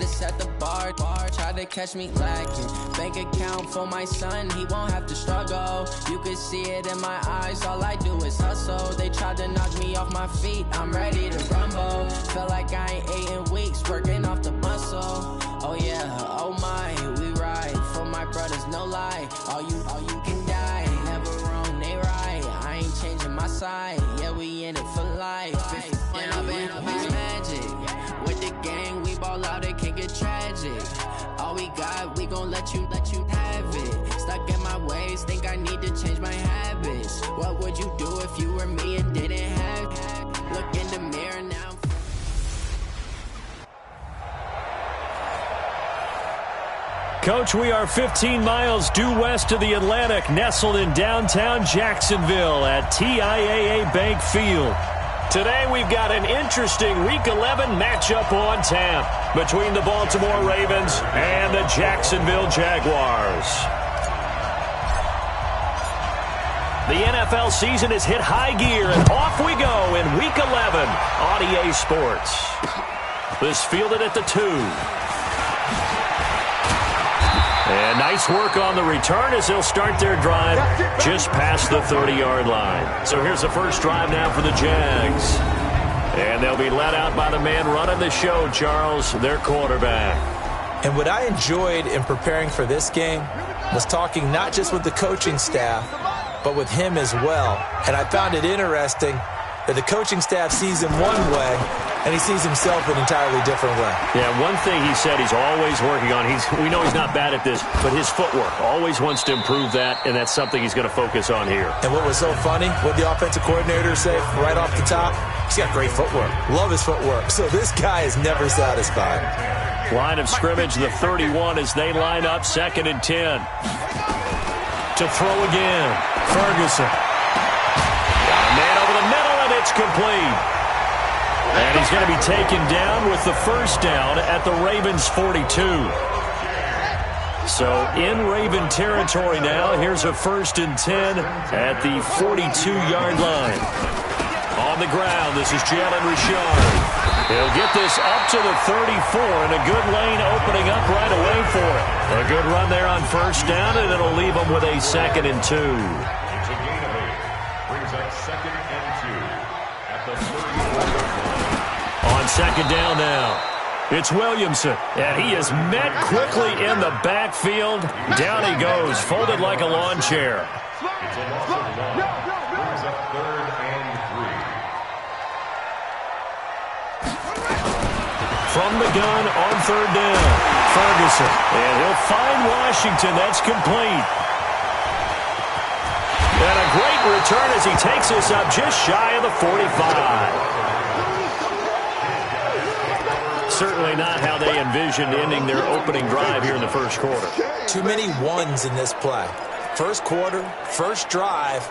to set the bar. Try to catch me lacking. Bank account for my son, he won't have to struggle. You could see it in my eyes, all I do is hustle. They tried to knock me off my feet, I'm ready to rumble. Feel like I ain't ate in weeks, working off the muscle. Oh yeah, oh my, we ride for my brothers, no lie. All you can die, never wrong, they right. I ain't changing my side, yeah, we in it for life. And I've been magic. With the gang, we ball out, it can get tragic. All we got, we gon' let you have it. Stuck in my ways, think I need to change my habits. What would you do if you were me and didn't have it? Look in the mirror now. Coach, we are 15 miles due west of the Atlantic, nestled in downtown Jacksonville at TIAA Bank Field. Today we've got an interesting Week 11 matchup on tap between the Baltimore Ravens and the Jacksonville Jaguars. The NFL season has hit high gear, and off we go in Week 11 on EA Sports. This fielded at the 2. And nice work on the return as they'll start their drive just past the 30-yard line. So here's the first drive now for the Jags. And they'll be led out by the man running the show, Charles, their quarterback. And what I enjoyed in preparing for this game was talking not just with the coaching staff, but with him as well. And I found it interesting that the coaching staff sees him one way, and he sees himself an entirely different way. Yeah, one thing he said he's always working on, we know he's not bad at this, but his footwork, always wants to improve that, and that's something he's going to focus on here. And what was so funny, what the offensive coordinator say right off the top, he's got great footwork. Love his footwork. So this guy is never satisfied. Line of scrimmage, the 31 as they line up, 2nd and 10. To throw again, Ferguson. Got a man over the middle, and it's complete. And he's going to be taken down with the first down at the Ravens' 42. So in Raven territory now, here's a 1st and 10 at the 42-yard line. On the ground, this is Jalen Richard. He'll get this up to the 34, and a good lane opening up right away for it. A good run there on first down, and it'll leave him with a 2nd and 2. Brings up 2nd and 2 at the 30. On 2nd down now, it's Williamson, and he is met quickly in the backfield. Down he goes, folded like a lawn chair. It's a loss of 1. Brings up 3rd and 3. From the gun on 3rd down, Ferguson, and he'll find Washington. That's complete. And a great return as he takes us up just shy of the 45. Certainly not how they envisioned ending their opening drive here in the first quarter. Too many ones in this play. First quarter, first drive,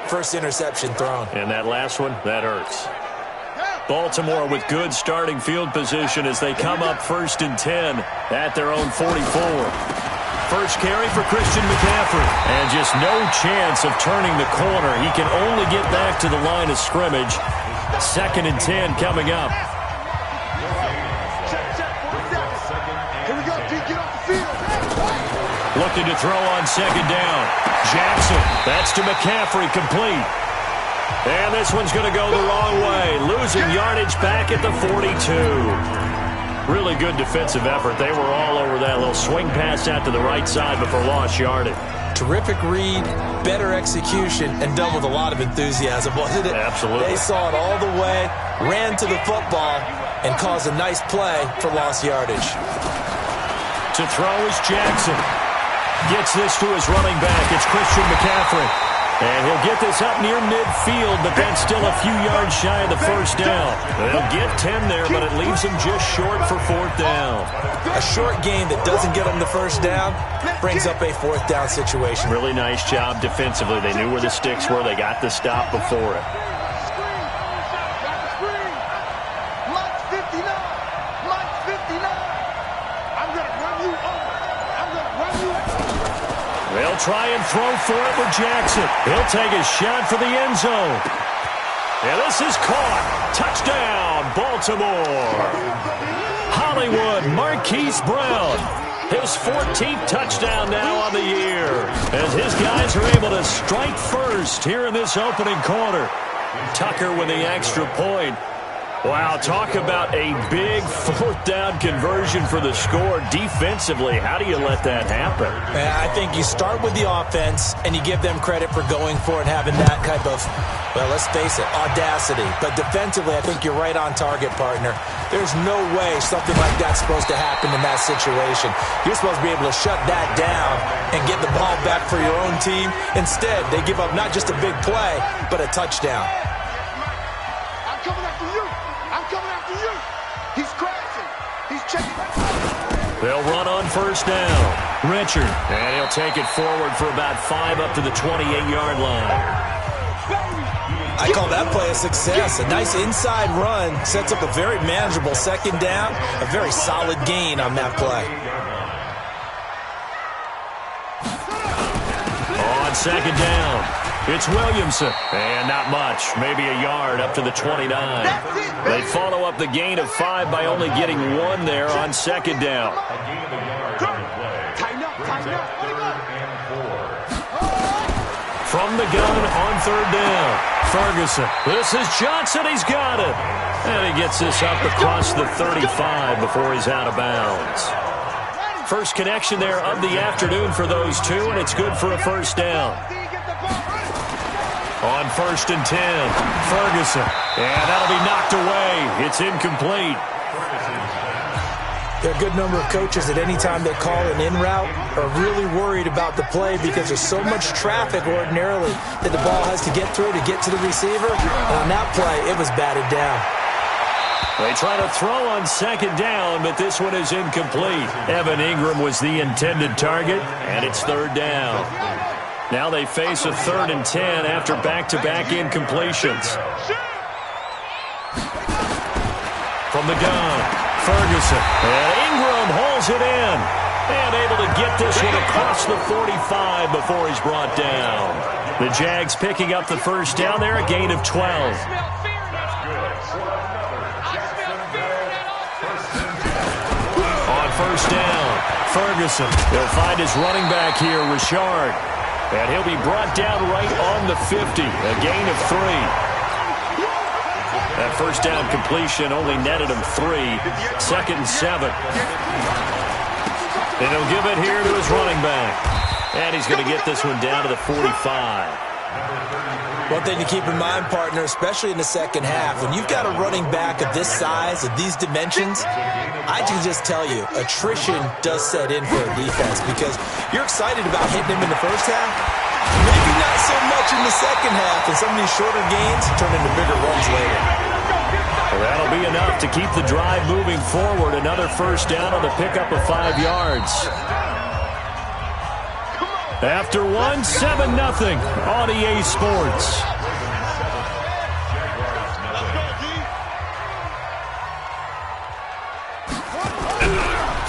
first interception thrown. And that last one, that hurts. Baltimore with good starting field position as they come up 1st and 10 at their own 44. First carry for Christian McCaffrey. And just no chance of turning the corner. He can only get back to the line of scrimmage. 2nd and 10 coming up. Looking to throw on 2nd down. Jackson, that's to McCaffrey, complete. And this one's going to go the wrong way. Losing yardage back at the 42. Really good defensive effort. They were all over that little swing pass out to the right side before lost yardage. Terrific read, better execution, and done with a lot of enthusiasm, wasn't it? Absolutely. They saw it all the way, ran to the football, and caused a nice play for lost yardage. To throw is Jackson. Gets this to his running back. It's Christian McCaffrey. And he'll get this up near midfield, but that's still a few yards shy of the first down. They'll get 10 there, but it leaves them just short for 4th down. A short gain that doesn't get them the first down brings up a 4th down situation. Really nice job defensively. They knew where the sticks were. They got the stop before it. They'll try and throw for it with Jackson. He'll take a shot for the end zone. And this is caught. Touchdown, Baltimore. Hollywood, Marquise Brown. His 14th touchdown now on the year, as his guys are able to strike first here in this opening quarter. Tucker with the extra point. Wow, talk about a big fourth down conversion for the score. Defensively, how do you let that happen? I think you start with the offense, and you give them credit for going for it, having that type of, well, let's face it, audacity. But defensively, I think you're right on target, partner. There's no way something like that's supposed to happen in that situation. You're supposed to be able to shut that down and get the ball back for your own team. Instead, they give up not just a big play, but a touchdown. I'm coming after you. I'm coming after you. He's crashing. He's checking. They'll run on first down. Richard. And he'll take it forward for about 5 up to the 28-yard line. I call that play a success. A nice inside run sets up a very manageable second down. A very solid gain on that play. On second down, it's Williamson. And not much, maybe a yard up to the 29. They follow up the gain of 5 by only getting 1 there on second down. Tighten up, tighten up. From the gun on third down, Ferguson. This is Johnson. He's got it. And he gets this up across the 35 before he's out of bounds. First connection there of the afternoon for those two, and it's good for a first down. On first and 10, Ferguson. And that'll be knocked away. It's incomplete. There are a good number of coaches at any time they call an in route are really worried about the play because there's so much traffic ordinarily that the ball has to get through to get to the receiver. And on that play, it was batted down. They try to throw on second down, but this one is incomplete. Evan Ingram was the intended target, and it's third down. Now they face a 3rd and 10 after back-to-back incompletions. From the gun, Ferguson. And Ingram holds it in. And able to get this one across the 45 before he's brought down. The Jags picking up the first down there, a gain of 12. On first down, Ferguson. He'll find his running back here, Richard. And he'll be brought down right on the 50, a gain of 3. That first down completion only netted him 3. 2nd and 7. And he'll give it here to his running back. And he's going to get this one down to the 45. One thing to keep in mind, partner, especially in the second half, when you've got a running back of this size, of these dimensions, I can just tell you, attrition does set in for a defense because you're excited about hitting him in the first half. Maybe not so much in the second half, and some of these shorter gains turn into bigger runs later. Well, that'll be enough to keep the drive moving forward. Another first down on the pickup of 5 yards. After 1, 7-0 on EA Sports.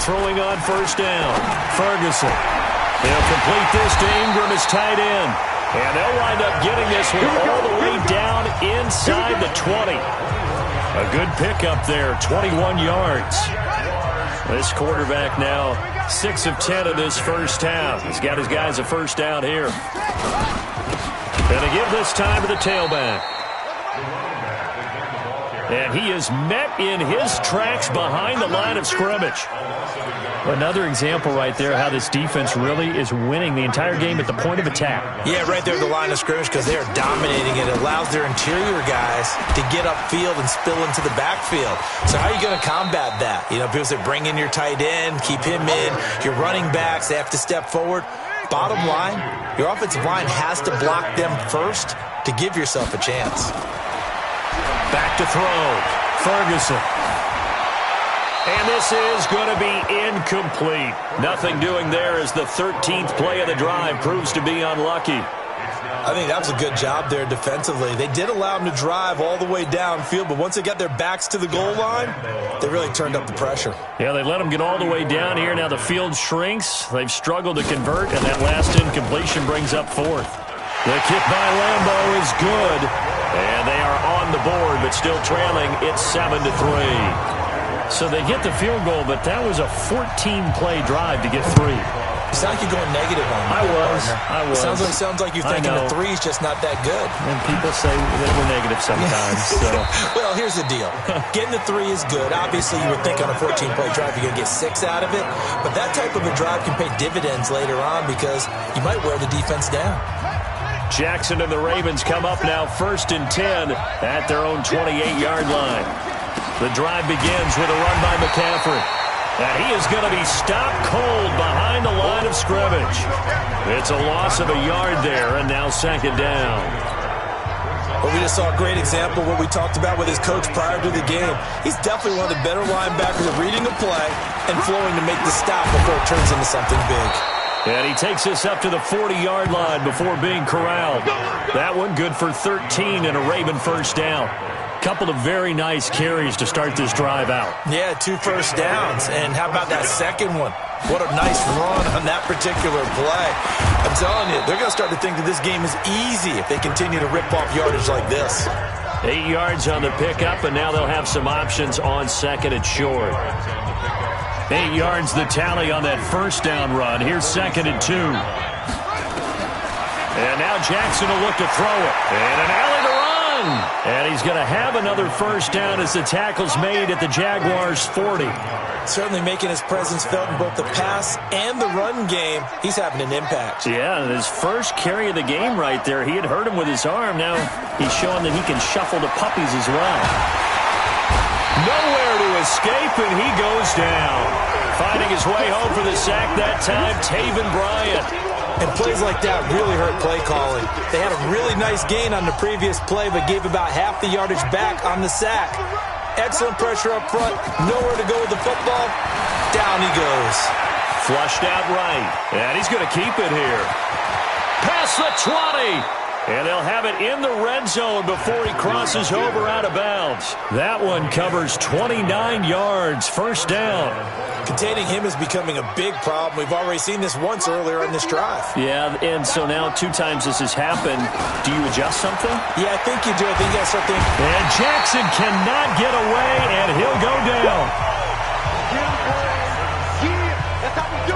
Throwing on first down, Ferguson. They'll complete this to Ingram as tight end. And they'll wind up getting this one all the way down inside the 20. A good pickup there, 21 yards. This quarterback now 6 of 10 of this first half. He's got his guys a first down here. And they give this time to the tailback. And he is met in his tracks behind the line of scrimmage. Another example right there how this defense really is winning the entire game at the point of attack. Yeah, right there at the line of scrimmage because they are dominating it. It allows their interior guys to get upfield and spill into the backfield. So how are you going to combat that? You know, people say bring in your tight end, keep him in. Your running backs, they have to step forward. Bottom line, your offensive line has to block them first to give yourself a chance. Back to throw, Ferguson. And this is going to be incomplete. Nothing doing there as the 13th play of the drive proves to be unlucky. I think that was a good job there defensively. They did allow them to drive all the way downfield, but once they got their backs to the goal line, they really turned up the pressure. Yeah, they let them get all the way down here. Now the field shrinks. They've struggled to convert, and that last incompletion brings up 4th. The kick by Lambeau is good, and they are on the board, but still trailing. It's 7-3. So they get the field goal, but that was a 14-play drive to get 3. You sound like you're going negative on me. I was. It sounds like you're thinking the 3's just not that good. And people say that we're negative sometimes. So. Well, here's the deal. Getting the 3 is good. Obviously, you would think on a 14-play drive you're going to get 6 out of it. But that type of a drive can pay dividends later on because you might wear the defense down. Jackson and the Ravens come up now 1st and 10 at their own 28-yard line. The drive begins with a run by McCaffrey. And he is going to be stopped cold behind the line of scrimmage. It's a loss of a yard there, and now 2nd down. Well, we just saw a great example of what we talked about with his coach prior to the game. He's definitely one of the better linebackers at reading the play and flowing to make the stop before it turns into something big. And he takes us up to the 40-yard line before being corralled. That one good for 13 and a Raven 1st down. Couple of very nice carries to start this drive out. Yeah, 2 first downs. And how about that second one? What a nice run on that particular play. I'm telling you, they're going to start to think that this game is easy if they continue to rip off yardage like this. 8 yards on the pickup, and now they'll have some options on 2nd and short. 8 yards the tally on that 1st down run. Here's 2nd and 2. And now Jackson will look to throw it. And an alley to run. And he's going to have another 1st down as the tackle's made at the Jaguars' 40. Certainly making his presence felt in both the pass and the run game. He's having an impact. Yeah, his first carry of the game right there. He had hurt him with his arm. Now he's showing that he can shuffle the puppies as well. Nowhere to escape, and he goes down. Finding his way home for the sack that time, Taven Bryan. And plays like that really hurt play calling. They had a really nice gain on the previous play, but gave about half the yardage back on the sack. Excellent pressure up front. Nowhere to go with the football. Down he goes. Flushed out right. And he's going to keep it here. Past the 20. And they'll have it in the red zone before he crosses over out of bounds. That one covers 29 yards. 1st down. Containing him is becoming a big problem. We've already seen this once earlier in this drive. Yeah, and so now 2 times this has happened. Do you adjust something? Yeah, I think you do. I think you got something. And Jackson cannot get away, and he'll go down.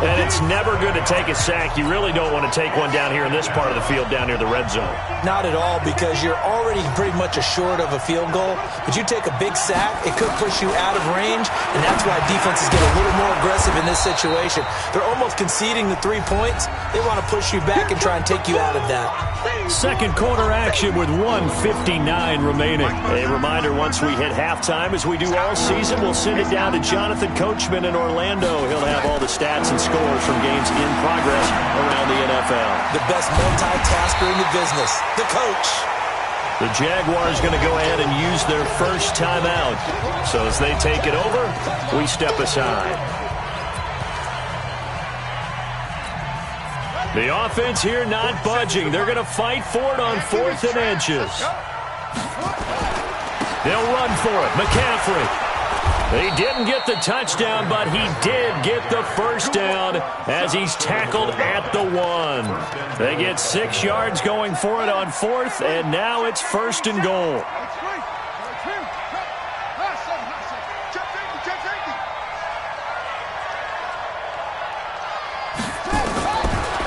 And it's never good to take a sack. You really don't want to take one down here in this part of the field, down near the red zone. Not at all, because you're already pretty much assured of a field goal. But you take a big sack, it could push you out of range, and that's why defenses get a little more aggressive in this situation. They're almost conceding the 3 points. They want to push you back and try and take you out of that. 2nd quarter action with 1:59 remaining. A reminder, once we hit halftime, as we do all season, we'll send it down to Jonathan Coachman in Orlando. He'll have all the stats and scores from games in progress around the NFL. The best multitasker in the business, the coach. The Jaguars going to go ahead and use their first timeout. So as they take it over, we step aside. The offense here not budging. They're going to fight for it on 4th and inches. They'll run for it. McCaffrey. He didn't get the touchdown, but he did get the 1st down as he's tackled at the 1. They get 6 yards going for it on 4th, and now it's 1st and goal.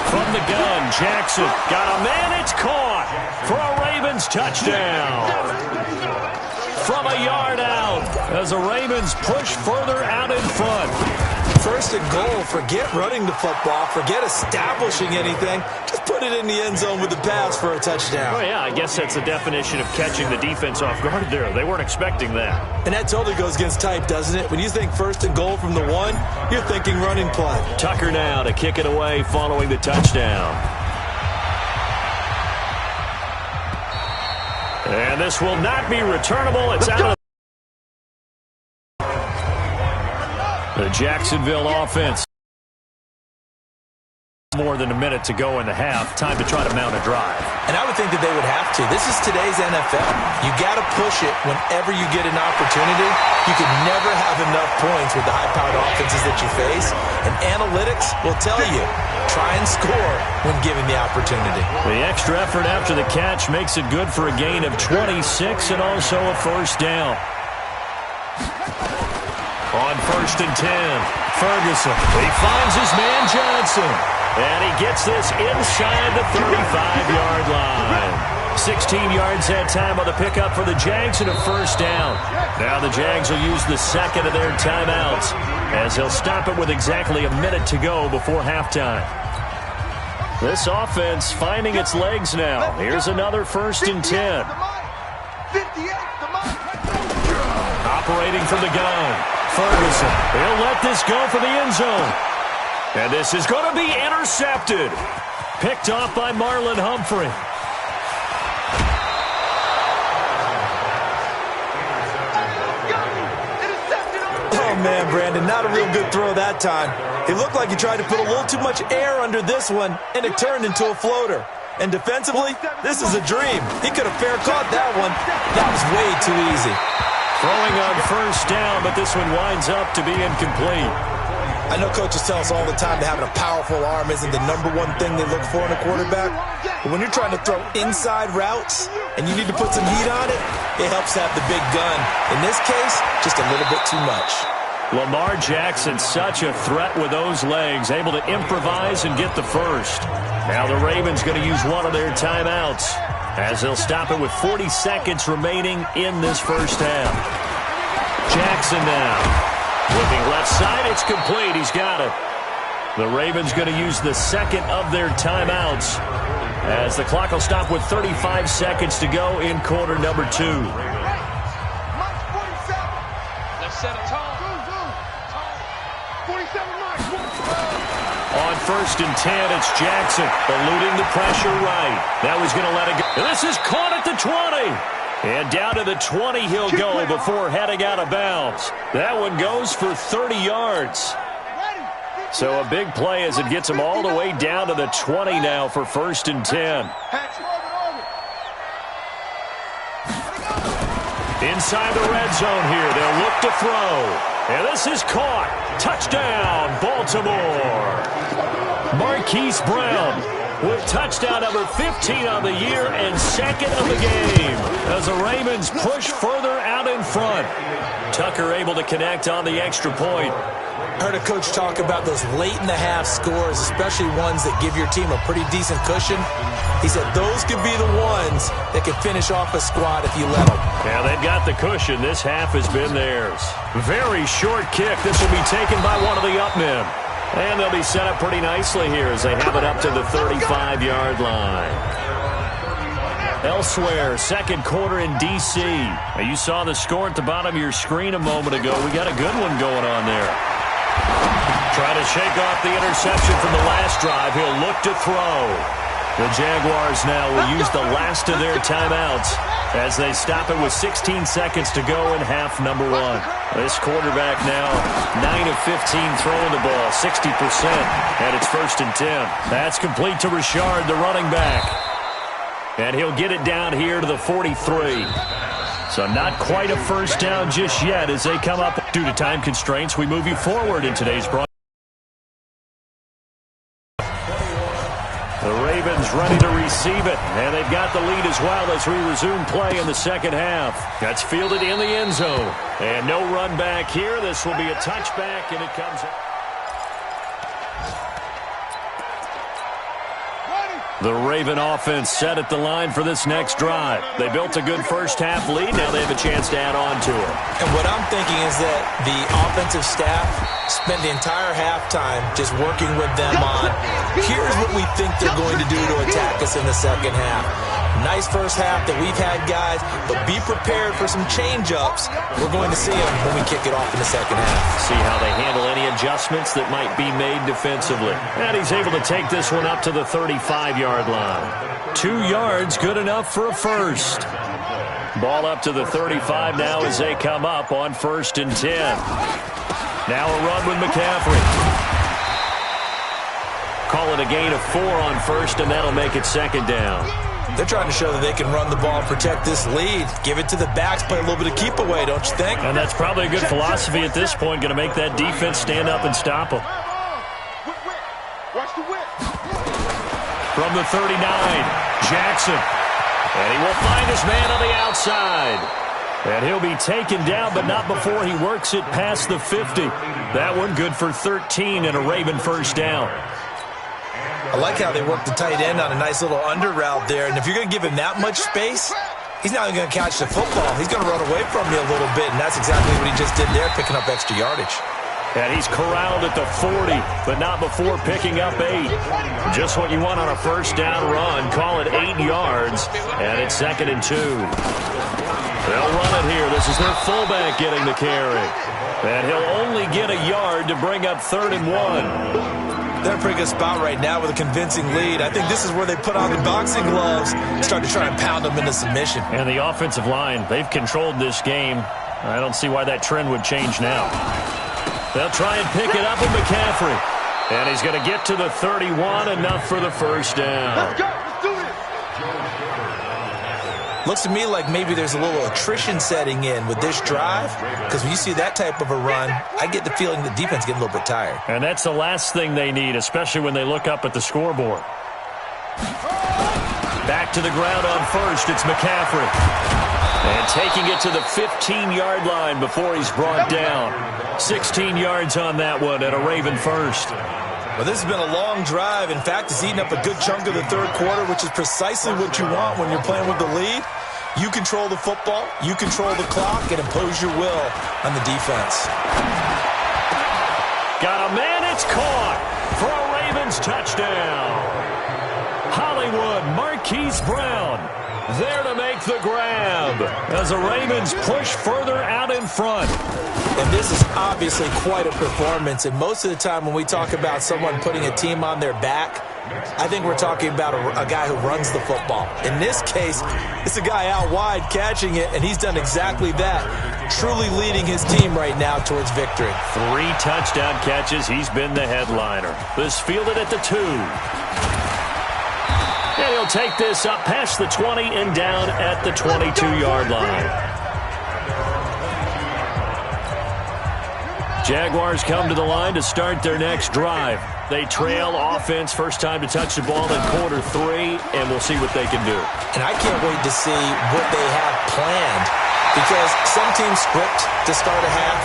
From the gun, Jackson got a man. It's caught for a Ravens touchdown. From a yard out as the Ravens push further out in front. 1st and goal. Forget running the football. Forget establishing anything. Just put it in the end zone with the pass for a touchdown. Oh, yeah, I guess that's the definition of catching the defense off guard there. They weren't expecting that. And that totally goes against type, doesn't it? When you think 1st and goal from the 1, you're thinking running play. Tucker now to kick it away following the touchdown. And this will not be returnable. It's out of the Jacksonville offense. More than a minute to go in the half. Time to try to mount a drive. And I would think that they would have to. This is today's NFL. You got to push it whenever you get an opportunity. You can never have enough points with the high-powered offenses that you face. And analytics will tell you, try and score when given the opportunity. The extra effort after the catch makes it good for a gain of 26 and also a 1st down. On 1st and 10, Ferguson. He finds his man Johnson. And he gets this inside the 35-yard line. 16 yards that time on the pickup for the Jags and a first down. Now the Jags will use the second of their timeouts as they'll stop it with exactly a minute to go before halftime. This offense finding its legs now. Here's another 1st and 10. Operating from the gun. Ferguson. He'll let this go for the end zone. And this is going to be intercepted. Picked off by Marlon Humphrey. Oh, man, Brandon, not a real good throw that time. It looked like he tried to put a little too much air under this one, and it turned into a floater. And defensively, this is a dream. He could have fair caught that one. That was way too easy. Throwing on first down, but this one winds up to be incomplete. I know coaches tell us all the time that having a powerful arm isn't the #1 thing they look for in a quarterback. But when you're trying to throw inside routes and you need to put some heat on it, it helps to have the big gun. In this case, just a little bit too much. Lamar Jackson, such a threat with those legs, able to improvise and get the first. Now the Ravens going to use one of their timeouts as they'll stop it with 40 seconds remaining in this first half. Jackson now. Looking left side, it's complete. He's got it. The Ravens going to use the second of their timeouts as the clock will stop with 35 seconds to go in quarter number 2. Let's set a tone. On 1st and 10, it's Jackson eluding the pressure right. Now he's going to let it go. And this is caught at the 20. And down to the 20 he'll go before heading out of bounds. That one goes for 30 yards. So a big play as it gets him all the way down to the 20 now for 1st and 10. Inside the red zone here, they'll look to throw. And this is caught. Touchdown, Baltimore. Marquise Brown with touchdown number 15 on the year and second of the game as the Ravens push further out in front. Tucker able to connect on the extra point. I heard a coach talk about those late-in-the-half scores, especially ones that give your team a pretty decent cushion. He said those could be the ones that could finish off a squad if you let them. Yeah, they've got the cushion. This half has been theirs. Very short kick. This will be taken by one of the up men. And they'll be set up pretty nicely here as they have it up to the 35-yard line. Elsewhere, second quarter in D.C. Now, you saw the score at the bottom of your screen a moment ago. We got a good one going on there. Trying to shake off the interception from the last drive. He'll look to throw. The Jaguars now will use the last of their timeouts as they stop it with 16 seconds to go in half number 1. This quarterback now 9 of 15 throwing the ball, 60%, and it's 1st and 10. That's complete to Richard, the running back. And he'll get it down here to the 43. So not quite a first down just yet as they come up. Due to time constraints, we move you forward in today's broadcast. The Ravens ready to receive it, and they've got the lead as well as we resume play in the second half. That's fielded in the end zone. And no run back here. This will be a touchback, and it comes up. The Raven offense set at the line for this next drive. They built a good first half lead. Now they have a chance to add on to it. And what I'm thinking is that the offensive staff spent the entire halftime just working with them on, here's what we think they're going to do to attack us in the second half. Nice first half that we've had, guys, but be prepared for some change-ups. We're going to see them when we kick it off in the second half. See how they handle any adjustments that might be made defensively. And he's able to take this one up to the 35-yard line. 2 yards, good enough for a first. Ball up to the 35 now as they come up on 1st and 10. Now a run with McCaffrey. Call it a gain of 4 on first, and that'll make it second down. They're trying to show that they can run the ball and protect this lead. Give it to the backs, play a little bit of keep away, don't you think? And that's probably a good philosophy at this point, going to make that defense stand up and stop them. From the 39, Jackson. And he will find his man on the outside. And he'll be taken down, but not before he works it past the 50. That one good for 13 and a Raven first down. I like how they work the tight end on a nice little under route there. And if you're going to give him that much space, he's not even going to catch the football. He's going to run away from you a little bit, and that's exactly what he just did there, picking up extra yardage. And he's corralled at the 40, but not before picking up 8. Just what you want on a first down run. Call it 8 yards, and it's 2nd and 2. They'll run it here. This is their fullback getting the carry. And he'll only get a yard to bring up 3rd and 1. They're in a pretty good spot right now with a convincing lead. I think this is where they put on the boxing gloves and start to try and pound them into submission. And the offensive line, they've controlled this game. I don't see why that trend would change now. They'll try and pick it up with McCaffrey. And he's going to get to the 31, enough for the first down. Let's go. Let's do this. Looks to me like maybe there's a little attrition setting in with this drive, because when you see that type of a run, I get the feeling the defense getting a little bit tired. And that's the last thing they need, especially when they look up at the scoreboard. Back to the ground on first, it's McCaffrey. And taking it to the 15-yard line before he's brought down. 16 yards on that one and a Raven first. Well, this has been a long drive. In fact, it's eaten up a good chunk of the third quarter, which is precisely what you want when you're playing with the lead. You control the football, you control the clock, and impose your will on the defense. Got a man, it's caught for a Ravens touchdown. Hollywood Marquise Brown there to make the grab as the Ravens push further out in front. And this is obviously quite a performance. And most of the time when we talk about someone putting a team on their back, I think we're talking about a guy who runs the football. In this case, it's a guy out wide catching it, and he's done exactly that, truly leading his team right now towards victory. 3 touchdown catches. He's been the headliner. This fielded at the 2. And he'll take this up past the 20 and down at the 22-yard line. Jaguars come to the line to start their next drive. They trail offense, first time to touch the ball in quarter 3, and we'll see what they can do. And I can't wait to see what they have planned, because some teams script to start a half.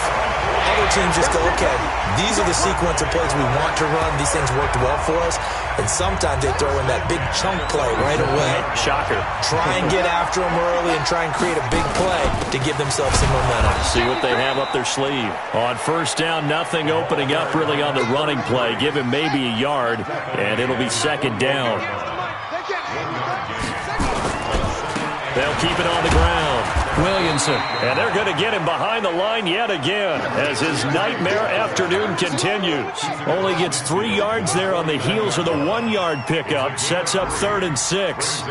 Other teams just go, okay, these are the sequence of plays we want to run. These things worked well for us. And sometimes they throw in that big chunk play right away. Shocker. Try and get after them early and try and create a big play to give themselves some momentum. See what they have up their sleeve. On first down, nothing opening up really on the running play. Give him maybe a yard, and it'll be 2nd down. They'll keep it on the ground. Williamson. And they're going to get him behind the line yet again as his nightmare afternoon continues. Only gets 3 yards there on the heels of the 1-yard pickup. Sets up 3rd and 6.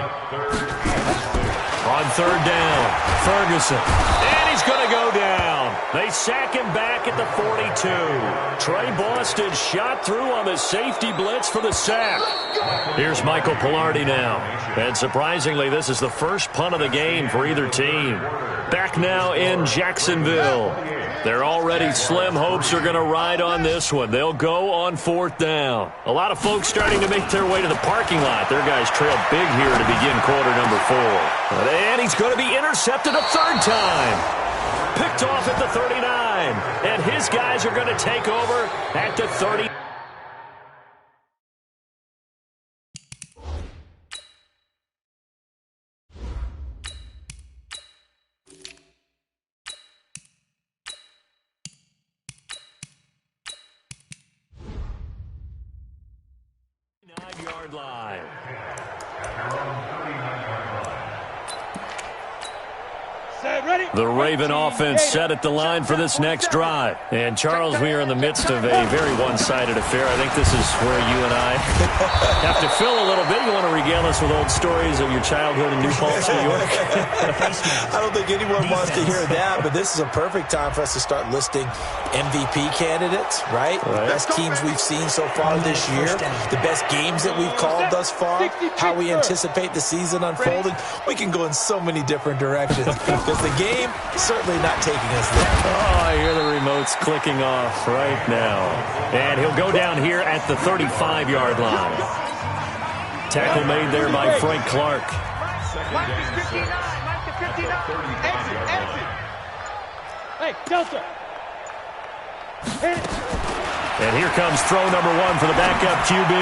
On 3rd down, Ferguson. And he's going to go down. They sack him back at the 42. Trey Boston shot through on the safety blitz for the sack. Here's Michael Pilardi now. And surprisingly, this is the first punt of the game for either team. Back now in Jacksonville. Their already slim hopes are going to ride on this one. They'll go on 4th down. A lot of folks starting to make their way to the parking lot. Their guys trail big here to begin quarter number 4. And he's going to be intercepted a 3rd time. Picked off at the 39. And his guys are going to take over at the 30. Yard line. The Raven offense set at the line for this next drive. And, Charles, we are in the midst of a very one-sided affair. I think this is where you and I have to fill a little bit. You want to regale us with old stories of your childhood in New Paltz, New York? I don't think anyone wants to hear that, but this is a perfect time for us to start listing MVP candidates, right? The best teams we've seen so far this year, the best games that we've called thus far, how we anticipate the season unfolding. We can go in so many different directions because the game certainly not taking us there. Oh, I hear the remotes clicking off right now. And he'll go down here at the 35-yard line. Tackle made there by Frank Clark. Mike is 59. Mike is 59. Exit, exit. Hey, Delta. And here comes throw number 1 for the backup QB.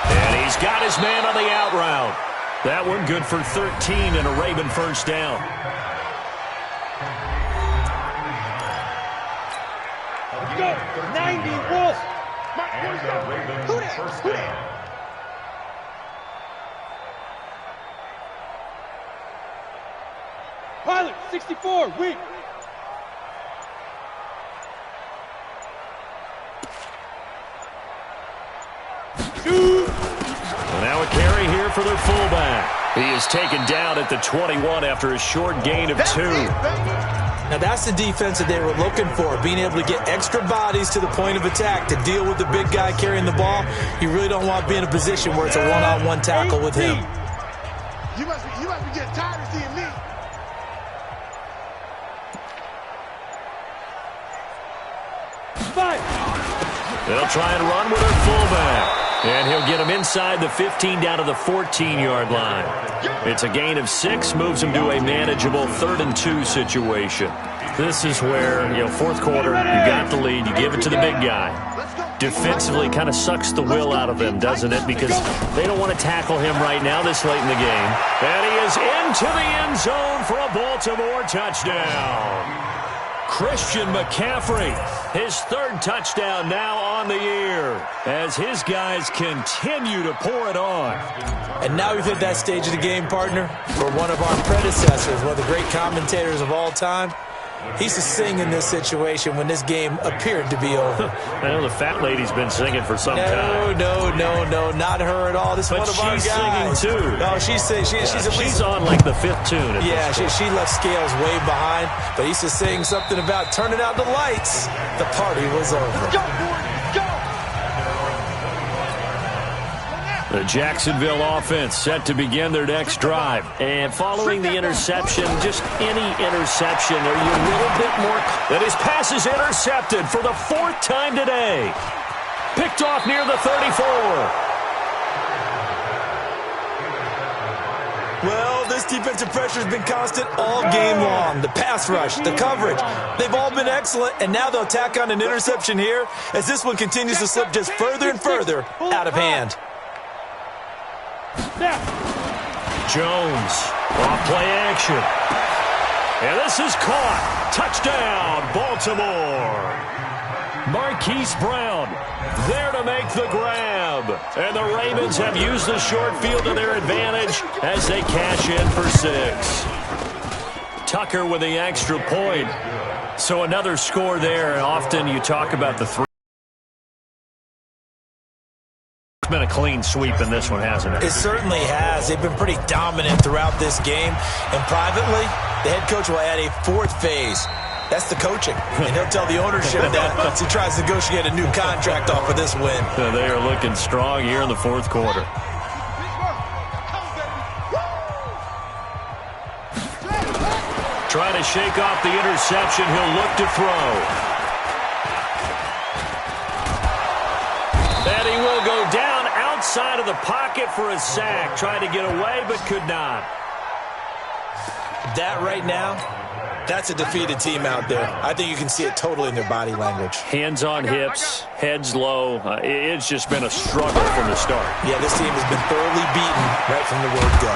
And he's got his man on the out route. That one good for 13 and a Raven first down. Go, 90, Wolf. And the Ravens first down. Pilot, 64, weak. And now a carry here for their fullback. He is taken down at the 21 after a short gain of 2. Now that's the defense that they were looking for, being able to get extra bodies to the point of attack to deal with the big guy carrying the ball. You really don't want to be in a position where it's a one-on-one tackle with him. You must be getting tired of seeing me. They'll try and run with their fullback. And he'll get him inside the 15 down to the 14-yard line. It's a gain of 6, moves him to a manageable 3rd and 2 situation. This is where, fourth quarter, you got the lead, you give it to the big guy. Defensively kind of sucks the will out of them, doesn't it? Because they don't want to tackle him right now this late in the game. And he is into the end zone for a Baltimore touchdown. Christian McCaffrey, his 3rd touchdown now on the year as his guys continue to pour it on. And now we've hit that stage of the game, partner, where one of our predecessors, one of the great commentators of all time, he used to sing in this situation when this game appeared to be over. I know the fat lady's been singing for some time. No, not her at all. This is one of our guys. But she's singing too. No, she's on like the 5th tune. Yeah, she left Scales way behind, but he used to sing something about turning out the lights. The party was over. Go, boy, go! The Jacksonville offense set to begin their next drive. And following the interception, just any interception, are you a little bit more... And his pass is intercepted for the 4th time today. Picked off near the 34. Well, this defensive pressure has been constant all game long. The pass rush, the coverage, they've all been excellent, and now they'll tack on an interception here as this one continues to slip just further and further out of hand. Jones, off play action. And this is caught. Touchdown, Baltimore. Marquise Brown there to make the grab. And the Ravens have used the short field to their advantage as they cash in for 6. Tucker with the extra point. So another score there. And often you talk about the 3. It's been a clean sweep in this one, hasn't it? It certainly has. They've been pretty dominant throughout this game. And privately, the head coach will add a 4th phase. That's the coaching. And he'll tell the ownership that as he tries to negotiate a new contract off of this win. They are looking strong here in the 4th quarter. Trying to shake off the interception. He'll look to throw. And he will go down outside of the pocket for a sack. Tried to get away, but could not. That right now, that's a defeated team out there. I think you can see it totally in their body language. Hands on hips, heads low. It's just been a struggle from the start. Yeah, this team has been thoroughly beaten right from the word go.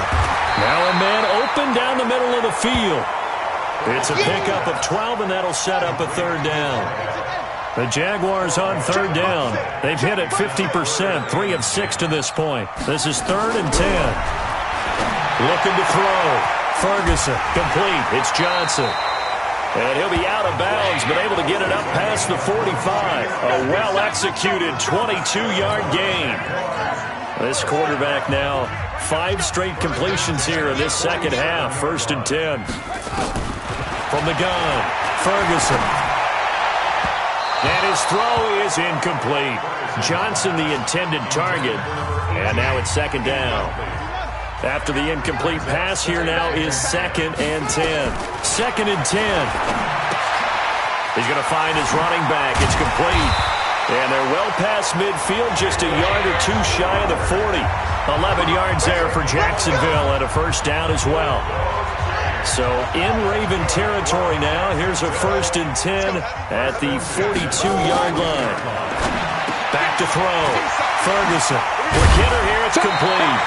Now a man open down the middle of the field. It's a pickup of 12, and that'll set up a 3rd down. The Jaguars on 3rd down. They've hit it 50%, 3 of 6 to this point. This is 3rd and 10. Looking to throw. Ferguson, complete. It's Johnson. And he'll be out of bounds, but able to get it up past the 45. A well-executed 22-yard gain. This quarterback now, 5 straight completions here in this second half. 1st and 10. From the gun, Ferguson. And his throw is incomplete. Johnson, the intended target. And now it's 2nd down. After the incomplete pass, here now is 2nd and 10. 2nd and 10. He's going to find his running back. It's complete. And they're well past midfield, just a yard or 2 shy of the 40. 11 yards there for Jacksonville and a 1st down as well. So in Raven territory now. Here's a 1st and 10 at the 42-yard line. Back to throw. Ferguson. We're hitter here. It's complete.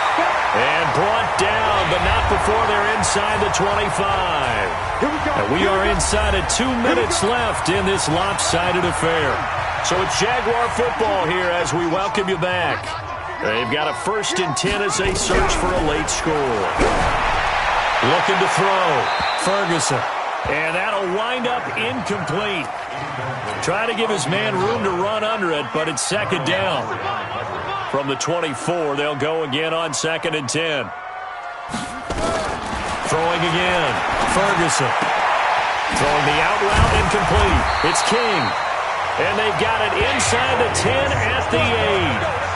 And brought down, but not before they're inside the 25. And we are inside of 2 minutes left in this lopsided affair. So it's Jaguar football here as we welcome you back. They've got a 1st and 10 as they search for a late score. Looking to throw. Ferguson. And that'll wind up incomplete. Try to give his man room to run under it, but it's 2nd down. From the 24, they'll go again on 2nd and 10. Throwing again. Ferguson. Throwing the out route incomplete. It's King. And they've got it inside the 10 at the 8.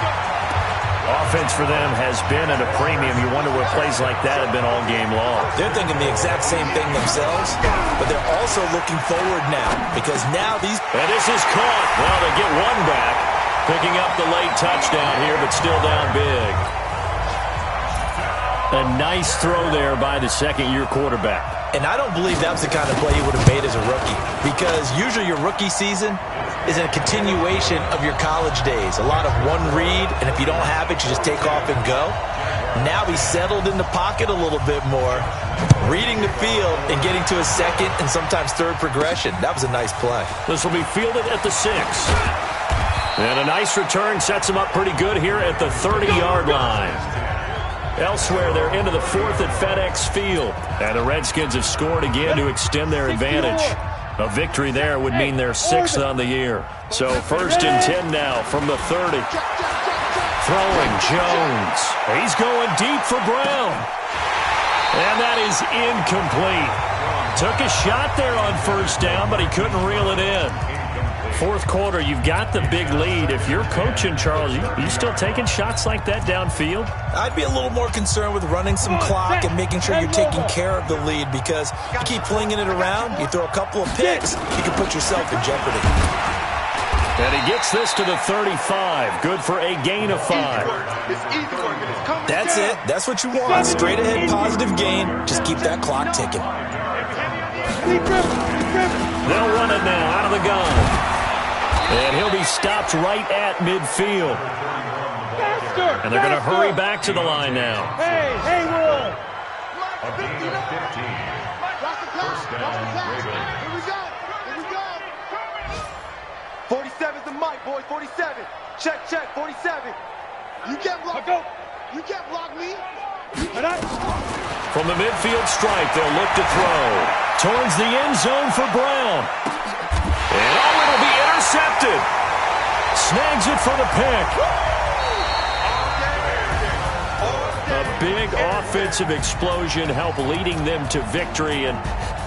Offense for them has been at a premium. You wonder where plays like that have been all game long. They're thinking the exact same thing themselves, but they're also looking forward now because now these... And this is caught. Well, they get one back, picking up the late touchdown here, but still down big. A nice throw there by the second-year quarterback. And I don't believe that was the kind of play he would have made as a rookie because usually your rookie season is a continuation of your college days. A lot of one read, and if you don't have it, you just take off and go. Now he's settled in the pocket a little bit more, reading the field and getting to a second and sometimes third progression. That was a nice play. This will be fielded at the 6. And a nice return sets him up pretty good here at the 30-yard line. Elsewhere, they're into the 4th at FedEx Field. And the Redskins have scored again to extend their advantage. A victory there would mean they're 6th on the year. So 1st and 10 now from the 30. Throwing Jones. He's going deep for Brown. And that is incomplete. Took a shot there on 1st down, but he couldn't reel it in. 4th quarter, you've got the big lead. If you're coaching, Charles, you still taking shots like that downfield? I'd be a little more concerned with running some clock and making sure you're taking care of the lead because you keep flinging it around, you throw a couple of picks, you can put yourself in jeopardy. And he gets this to the 35. Good for a gain of 5. That's it. That's what you want. Straight ahead, positive gain. Just keep that clock ticking. They'll run it now out of the gun. And he'll be stopped right at midfield. And they're going to hurry back to the line now. Hey, Will. A gain of 15. First down, Raven. Here we go. 47's the mic, boys. 47. Check, 47. You can't block. You can't block me. From the midfield stripe, they'll look to throw. Towards the end zone for Brown. And it'll be intercepted. Snags it for the pick. A big offensive explosion helped leading them to victory. And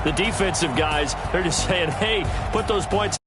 the defensive guys, they're just saying, hey, put those points